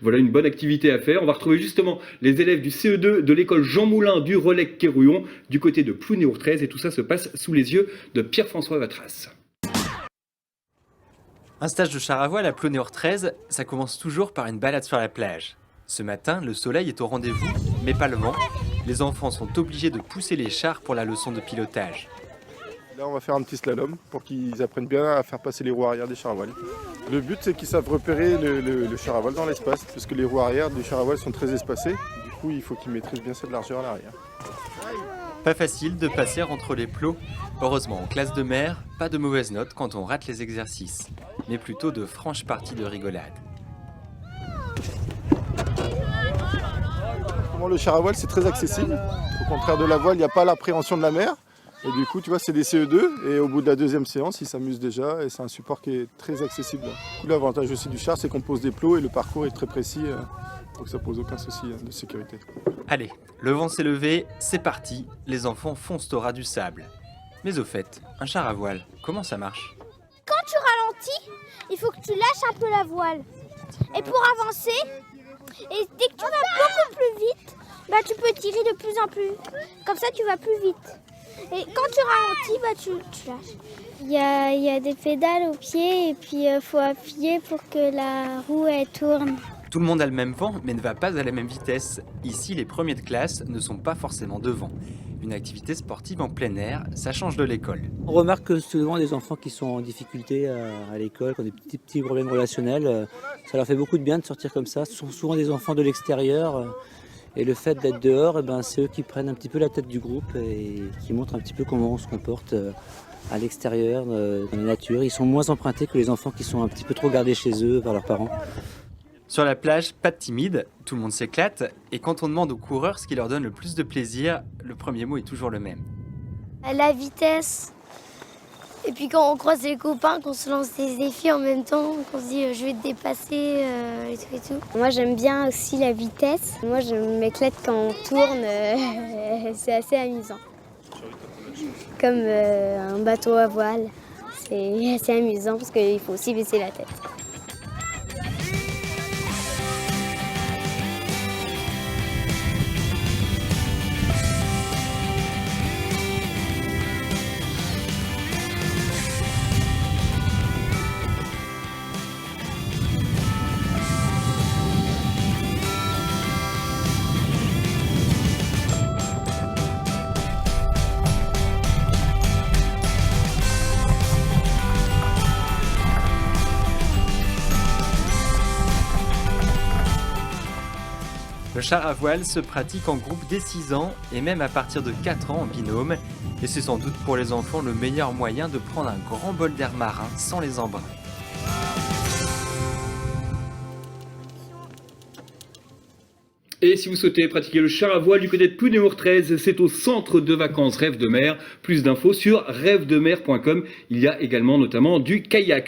Voilà une bonne activité à faire. On va retrouver justement les élèves du CE2 de l'école Jean Moulin du Relecq-Quérouillon du côté de Plounéour-13 et tout ça se passe sous les yeux de Pierre-François Vatras. Un stage de char à voile à Plounéour-13, ça commence toujours par une balade sur la plage. Ce matin, le soleil est au rendez-vous, mais pas le vent. Les enfants sont obligés de pousser les chars pour la leçon de pilotage. Là, on va faire un petit slalom pour qu'ils apprennent bien à faire passer les roues arrière des chars à voile. Le but, c'est qu'ils savent repérer le char à voile dans l'espace, parce que les roues arrière des chars à voile sont très espacées. Du coup, il faut qu'ils maîtrisent bien cette largeur à l'arrière. Pas facile de passer entre les plots. Heureusement, en classe de mer, pas de mauvaises notes quand on rate les exercices, mais plutôt de franches parties de rigolade. Le char à voile, c'est très accessible. Au contraire de la voile, il n'y a pas l'appréhension de la mer. Et du coup, tu vois, c'est des CE2 et au bout de la deuxième séance, ils s'amusent déjà et c'est un support qui est très accessible. L'avantage aussi du char, c'est qu'on pose des plots et le parcours est très précis, donc ça pose aucun souci de sécurité. Allez, le vent s'est levé, c'est parti, les enfants foncent au ras du sable. Mais au fait, un char à voile, comment ça marche? Quand tu ralentis, il faut que tu lâches un peu la voile. Et pour avancer, et dès que tu vas beaucoup plus vite, bah, tu peux tirer de plus en plus. Comme ça, tu vas plus vite. Et quand tu ralentis, bah, tu lâches. Il y a des pédales au pied et puis il faut appuyer pour que la roue elle tourne. Tout le monde a le même vent, mais ne va pas à la même vitesse. Ici, les premiers de classe ne sont pas forcément devant. Une activité sportive en plein air, ça change de l'école. On remarque que souvent des enfants qui sont en difficulté à l'école, qui ont des petits problèmes relationnels, ça leur fait beaucoup de bien de sortir comme ça. Ce sont souvent des enfants de l'extérieur. Et le fait d'être dehors, c'est eux qui prennent un petit peu la tête du groupe et qui montrent un petit peu comment on se comporte à l'extérieur, dans la nature. Ils sont moins empruntés que les enfants qui sont un petit peu trop gardés chez eux par leurs parents. Sur la plage, pas de timide, tout le monde s'éclate. Et quand on demande aux coureurs ce qui leur donne le plus de plaisir, le premier mot est toujours le même. La vitesse. Et puis quand on croise les copains, qu'on se lance des défis en même temps, qu'on se dit je vais te dépasser et tout. Moi j'aime bien aussi la vitesse. Moi je m'éclate quand on tourne, c'est assez amusant. Comme un bateau à voile, c'est assez amusant parce qu'il faut aussi baisser la tête. Le char à voile se pratique en groupe dès 6 ans et même à partir de 4 ans en binôme. Et c'est sans doute pour les enfants le meilleur moyen de prendre un grand bol d'air marin sans les embruns. Et si vous souhaitez pratiquer le char à voile du côté de Plounéour-13, c'est au centre de vacances Rêve de Mer. Plus d'infos sur rêvedemer.com. Il y a également notamment du kayak.